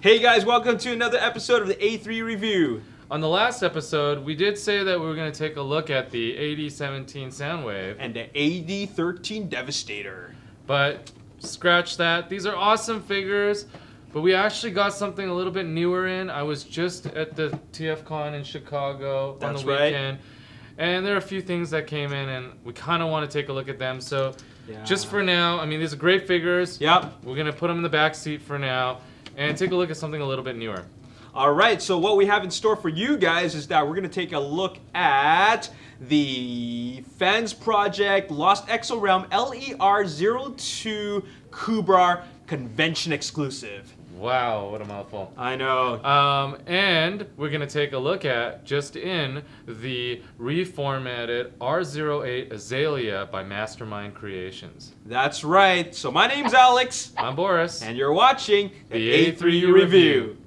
Hey guys, welcome to another episode of the A3U Review. On the last episode, we did say that we were going to take a look at the AD-17 Soundwave. And the AD-13 Devastator. But scratch that. These are awesome figures, but we actually got something a little bit newer in. I was just at the TFCon in Chicago on the weekend. And there are a few things that came in, and we kind of want to take a look at them. So just for now, I mean, these are great figures. Yep. We're going to put them in the back seat for now and take a look at something a little bit newer. All right, so what we have in store for you guys is that we're going to take a look at the Fansproject Lost Exo Realm LER-02 Cubrar convention exclusive. Wow, what a mouthful. I know. And we're going to take a look at, just in, the reformatted R-08 Azalea by Mastermind Creations. That's right. So my name's Alex. I'm Boris. And you're watching the A3U Review.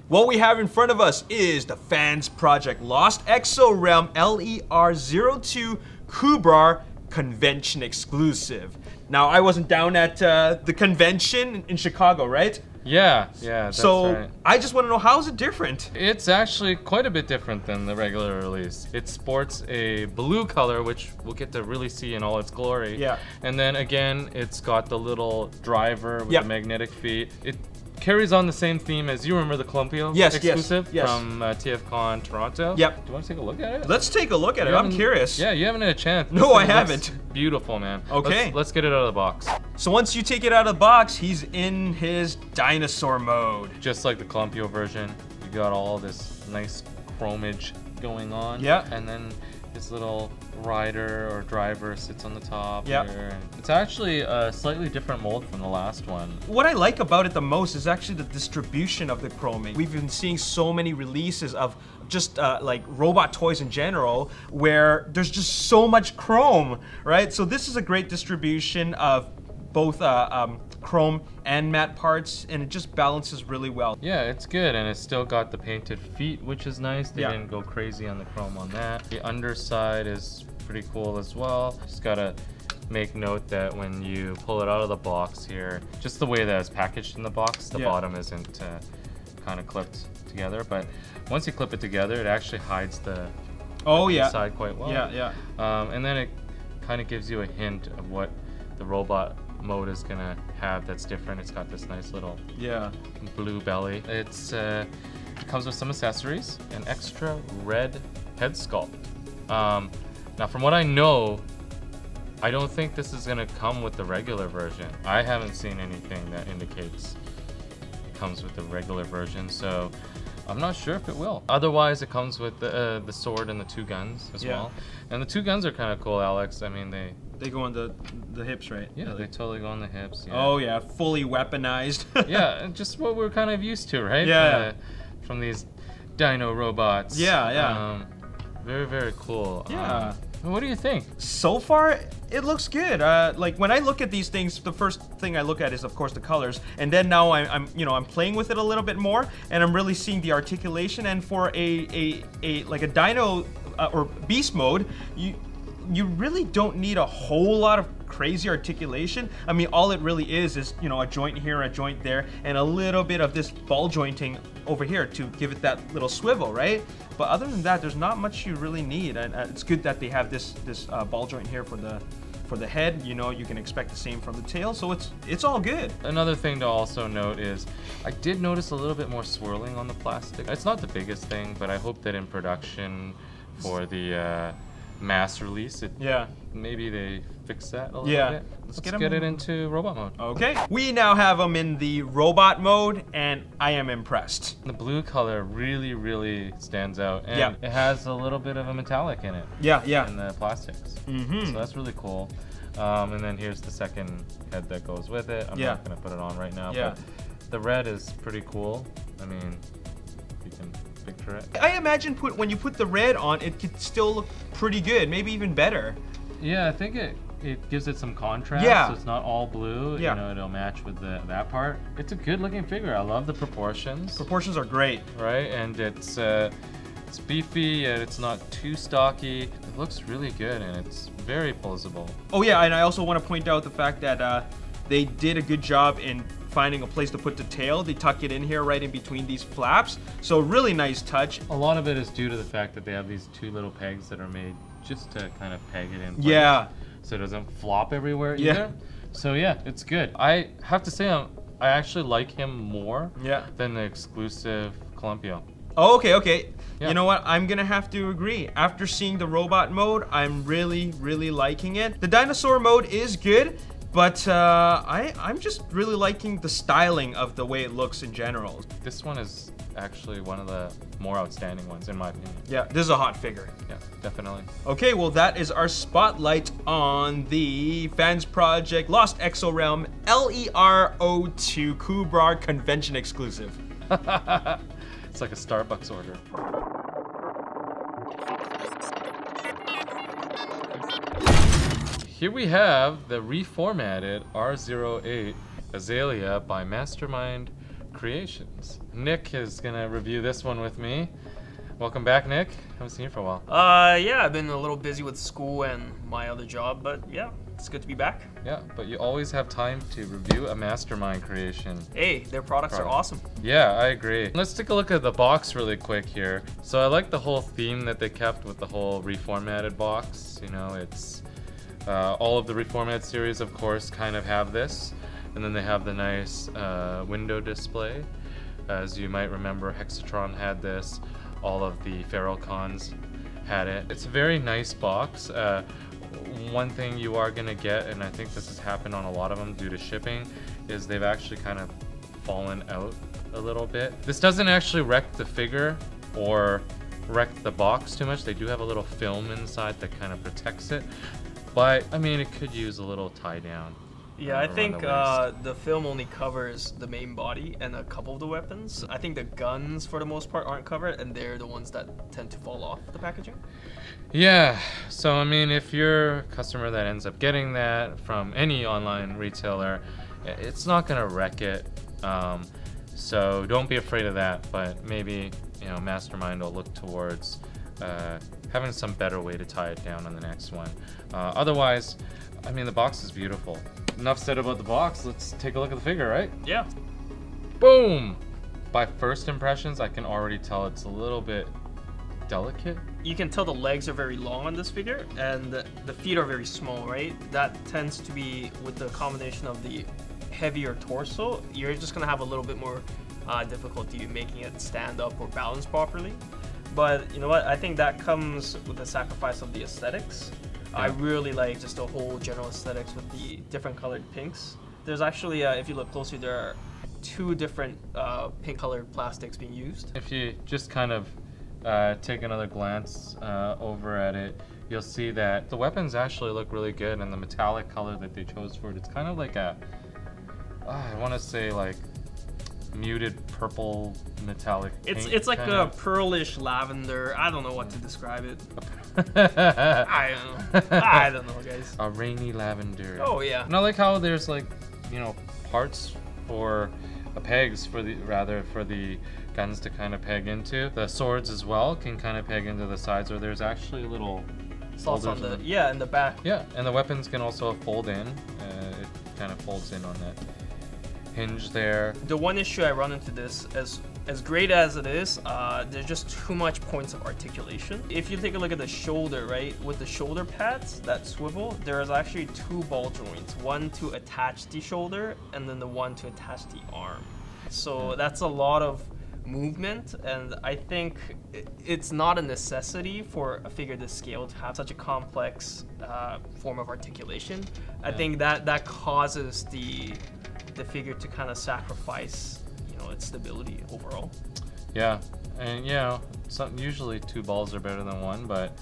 What we have in front of us is the Fansproject Lost Exo Realm LER-02 Cubrar convention exclusive. Now, I wasn't down at the convention in Chicago, right? Yeah, that's so right. I just want to know, how is it different? It's actually quite a bit different than the regular release. It sports a blue color, which we'll get to really see in all its glory. Yeah. And then again, it's got the little driver with the magnetic feet. It carries on the same theme as, you remember the Columpio exclusive from TFCon Toronto? Yep. Do you want to take a look at it? Let's take a look at it. I'm curious. Yeah, you haven't had a chance. No, I haven't. Beautiful, man. Okay. Let's get it out of the box. So once you take it out of the box, he's in his dinosaur mode. Just like the Columpio version, you got all this nice chromage going on. Yeah. And then his little rider or driver sits on the top here. And it's actually a slightly different mold from the last one. What I like about it the most is actually the distribution of the chroming. We've been seeing so many releases of just like robot toys in general where there's just so much chrome, right? So this is a great distribution of both chrome and matte parts, and it just balances really well. Yeah, it's good, and it's still got the painted feet, which is nice. They didn't go crazy on the chrome on that. The underside is pretty cool as well. Just gotta make note that when you pull it out of the box here, just the way that it's packaged in the box, the bottom isn't kind of clipped together, but once you clip it together, it actually hides the inside quite well. And then it kind of gives you a hint of what the robot mode is gonna have that's different. It's got this nice little blue belly. It comes with some accessories, an extra red head sculpt. Now from what I know, I don't think this is gonna come with the regular version. I haven't seen anything that indicates it comes with the regular version, so I'm not sure if it will. Otherwise, it comes with the sword and the two guns as well. And the two guns are kind of cool, Alex. I mean, they go on the hips, right? Yeah, they totally go on the hips. Yeah. Oh yeah, fully weaponized. Yeah, just what we're kind of used to, right? Yeah. From these dino robots. Very, very cool. Yeah. What do you think? So far, it looks good. Like when I look at these things, the first thing I look at is, of course, the colors, and then now I'm playing with it a little bit more, and I'm really seeing the articulation. And for a like a dino or beast mode, you really don't need a whole lot of crazy articulation. I mean, all it really is a joint here, a joint there, and a little bit of this ball jointing over here to give it that little swivel, right? But other than that, there's not much you really need. And it's good that they have this ball joint here for the head. You can expect the same from the tail, so it's all good. Another thing to also note is I did notice a little bit more swirling on the plastic. It's not the biggest thing, but I hope that in production for the mass release, maybe they fix that a little bit. Let's get it into robot mode. Okay. We now have them in the robot mode, and I am impressed. The blue color really, really stands out, and it has a little bit of a metallic in it. In the plastics. So that's really cool. And then here's the second head that goes with it. I'm not gonna put it on right now, but the red is pretty cool. I mean, you can picture it. I imagine when you put the red on, it could still look pretty good, maybe even better. Yeah, I think it it gives it some contrast. Yeah. So it's not all blue. Yeah. You know, it'll match with that part. It's a good looking figure. I love the proportions. Proportions are great. Right, and it's beefy, and it's not too stocky. It looks really good, and it's very posable. Oh yeah, and I also want to point out the fact that they did a good job in finding a place to put the tail. They tuck it in here right in between these flaps. So really nice touch. A lot of it is due to the fact that they have these two little pegs that are made just to kind of peg it in place, Yeah. so it doesn't flop everywhere Yeah. either. So yeah, it's good. I have to say I actually like him more than the exclusive Columpio. Oh, okay. Yeah. You know what? I'm gonna have to agree. After seeing the robot mode, I'm really liking it. The dinosaur mode is good, but I'm just really liking the styling of the way it looks in general. This one is actually one of the more outstanding ones in my opinion. Yeah, this is a hot figure. Yeah, definitely. Okay, well that is our spotlight on the Fansproject Lost Exo Realm LER-02 Cubrar convention exclusive. It's like a Starbucks order. Here we have the reformatted R-08 Azalea by Mastermind Creations. Nick is gonna review this one with me. Welcome back, Nick. Haven't seen you for a while. Yeah, I've been a little busy with school and my other job, but yeah, it's good to be back. Yeah, but you always have time to review a Mastermind creation. Hey, their products are awesome. Yeah, I agree. Let's take a look at the box really quick here. So I like the whole theme that they kept with the whole reformatted box. You know, it's all of the reformatted series, of course, kind of have this. And then they have the nice window display. As you might remember, Hexatron had this. All of the Ferrocons had it. It's a very nice box. One thing you are gonna get, and I think this has happened on a lot of them due to shipping, is they've actually kind of fallen out a little bit. This doesn't actually wreck the figure or wreck the box too much. They do have a little film inside that kind of protects it. But, I mean, it could use a little tie down. Yeah, I think the film only covers the main body and a couple of the weapons. I think the guns, for the most part, aren't covered, and they're the ones that tend to fall off the packaging. Yeah, so I mean, if you're a customer that ends up getting that from any online retailer, it's not gonna wreck it. So don't be afraid of that, but maybe, you know, Mastermind will look towards having some better way to tie it down on the next one. Otherwise, I mean, the box is beautiful. Enough said about the box. Let's take a look at the figure, right? Yeah. Boom! By first impressions, I can already tell it's a little bit delicate. You can tell the legs are very long on this figure, and the feet are very small, right? That tends to be with the combination of the heavier torso. You're just gonna have a little bit more difficulty making it stand up or balance properly. But you know what? I think that comes with the sacrifice of the aesthetics. I really like just the whole general aesthetics with the different colored pinks. There's actually, if you look closely, there are two different pink colored plastics being used. If you just kind of take another glance over at it, you'll see that the weapons actually look really good, and the metallic color that they chose for it, it's kind of like a, I want to say like muted purple metallic pink. It's like a pearlish lavender. I don't know what to describe it. I don't know, guys. A rainy lavender. Oh yeah. And I like how there's like, you know, parts for pegs for the guns to kind of peg into. The swords as well can kind of peg into the sides, or there's actually little slots on the in the back. Yeah, and the weapons can also fold in. It kind of folds in on that hinge there. The one issue I run into this, as great as it is, there's just too much points of articulation. If you take a look at the shoulder, right, with the shoulder pads that swivel, there is actually two ball joints, one to attach the shoulder and then the one to attach the arm. So that's a lot of movement, and I think it's not a necessity for a figure this scale to have such a complex form of articulation. I think that causes the figure to kind of sacrifice, you know, its stability overall. Yeah, and you know, usually two balls are better than one, but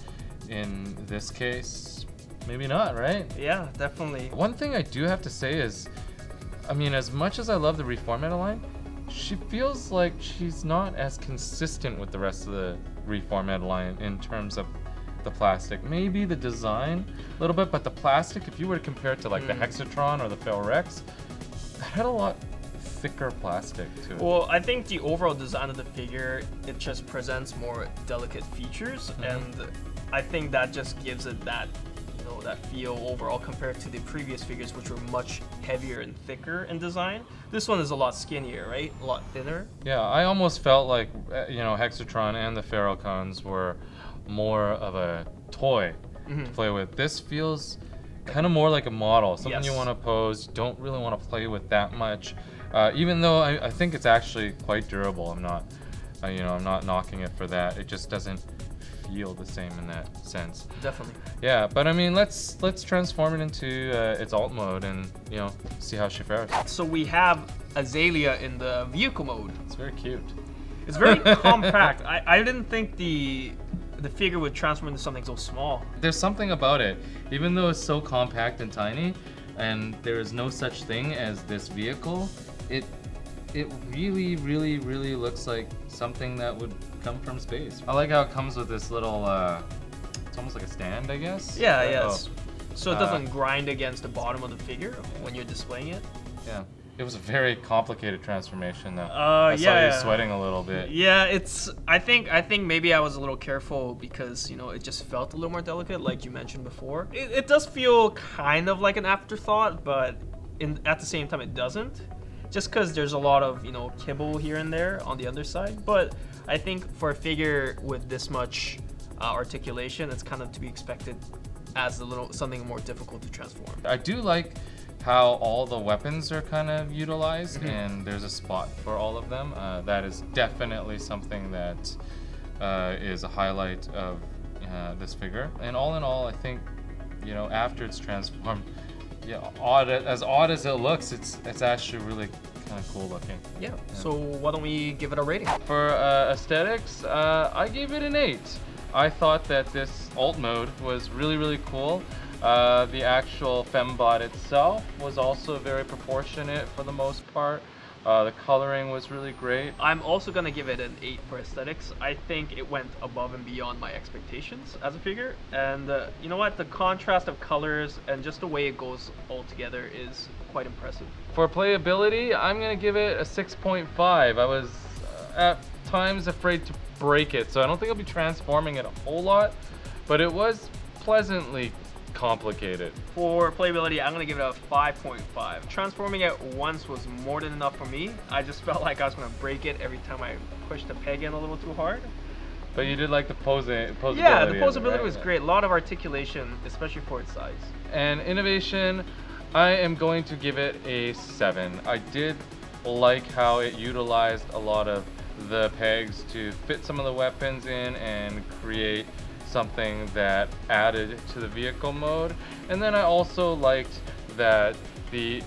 in this case, maybe not, right? Yeah, definitely. One thing I do have to say is, I mean, as much as I love the reformatted line, she feels like she's not as consistent with the rest of the reformatted line in terms of the plastic. Maybe the design a little bit, but the plastic, if you were to compare it to like the Hexatron or the Feral Rex, that had a lot thicker plastic to it. Well, I think the overall design of the figure, it just presents more delicate features, and I think that just gives it that, you know, that feel overall compared to the previous figures, which were much heavier and thicker in design. This one is a lot skinnier, right? A lot thinner. Yeah, I almost felt like, you know, Hexatron and the Feral Cons were more of a toy to play with. This feels kind of more like a model, something you want to pose. You don't really want to play with that much. Even though I think it's actually quite durable. I'm not, you know, I'm not knocking it for that. It just doesn't feel the same in that sense. Definitely. Yeah, but I mean, let's transform it into its alt mode and, you know, see how she fares. So we have Azalea in the vehicle mode. It's very cute. It's very compact. I didn't think the figure would transform into something so small. There's something about it, even though it's so compact and tiny, and there is no such thing as this vehicle. It really, really, really looks like something that would come from space. I like how it comes with this little, it's almost like a stand, I guess? Yeah, yes. So it doesn't grind against the bottom of the figure when you're displaying it? Yeah. It was a very complicated transformation though. I saw you sweating a little bit. Yeah, it's, I think maybe I was a little careful because, you know, it just felt a little more delicate, like you mentioned before. It does feel kind of like an afterthought, but at the same time it doesn't. Just because there's a lot of, you know, kibble here and there on the underside. But I think for a figure with this much articulation, it's kind of to be expected as something more difficult to transform. I do like how all the weapons are kind of utilized and there's a spot for all of them. That is definitely something that is a highlight of this figure. And all in all, I think, you know, after it's transformed, yeah, as odd as it looks, it's actually really kind of cool looking. Yeah. So why don't we give it a rating? For aesthetics, I gave it an 8. I thought that this alt mode was really, really cool. The actual fembot itself was also very proportionate for the most part. The coloring was really great. I'm also gonna give it an 8 for aesthetics. I think it went above and beyond my expectations as a figure. And you know what? The contrast of colors and just the way it goes all together is quite impressive. For playability, I'm gonna give it a 6.5. I was at times afraid to break it, so I don't think I'll be transforming it a whole lot, but it was pleasantly complicated. For playability, I'm gonna give it a 5.5. Transforming it once was more than enough for me. I just felt like I was gonna break it every time I pushed the peg in a little too hard. But you did like the posability. Yeah, the posability was great. A lot of articulation, especially for its size. And innovation, I am going to give it a 7. I did like how it utilized a lot of the pegs to fit some of the weapons in and create something that added to the vehicle mode. And then I also liked that the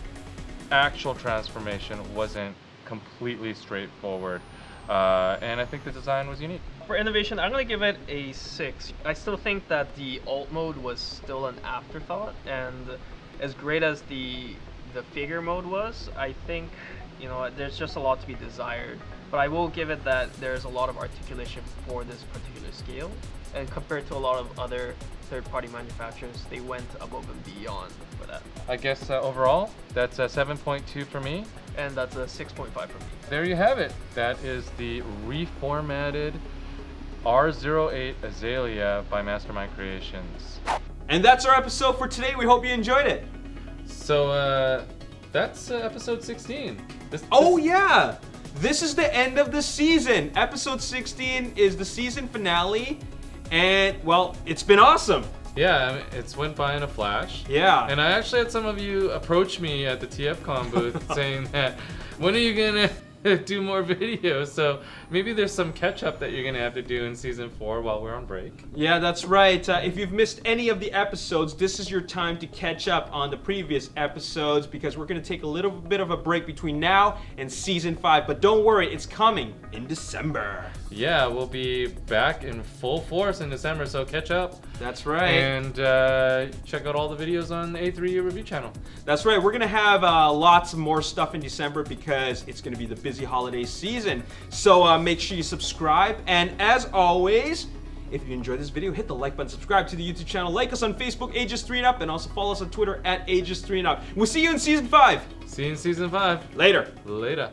actual transformation wasn't completely straightforward. And I think the design was unique. For innovation, I'm gonna give it a 6. I still think that the alt mode was still an afterthought, and as great as the figure mode was, I think, you know, there's just a lot to be desired. But I will give it that there's a lot of articulation for this particular scale. And compared to a lot of other third-party manufacturers, they went above and beyond for that. I guess overall, that's a 7.2 for me. And that's a 6.5 for me. There you have it. That is the reformatted R-08 Azalea by Mastermind Creations. And that's our episode for today. We hope you enjoyed it. So that's episode 16. Yeah! This is the end of the season. Episode 16 is the season finale. And, well, it's been awesome. Yeah, I mean, it's went by in a flash. Yeah. And I actually had some of you approach me at the TFCon booth saying that, when are you gonna do more videos? So maybe there's some catch up that you're gonna have to do in season 4 while we're on break. Yeah, that's right. If you've missed any of the episodes, this is your time to catch up on the previous episodes because we're gonna take a little bit of a break between now and season 5. But don't worry, it's coming in December. Yeah, we'll be back in full force in December, so catch up. That's right. And check out all the videos on the A3U review channel. That's right. We're going to have lots more stuff in December because it's going to be the busy holiday season. So make sure you subscribe. And as always, If you enjoyed this video, hit the like button, subscribe to the YouTube channel, like us on Facebook, Ages 3 and Up, and also follow us on Twitter at Ages 3 and Up. We'll see you in Season 5. See you in Season 5. Later. Later.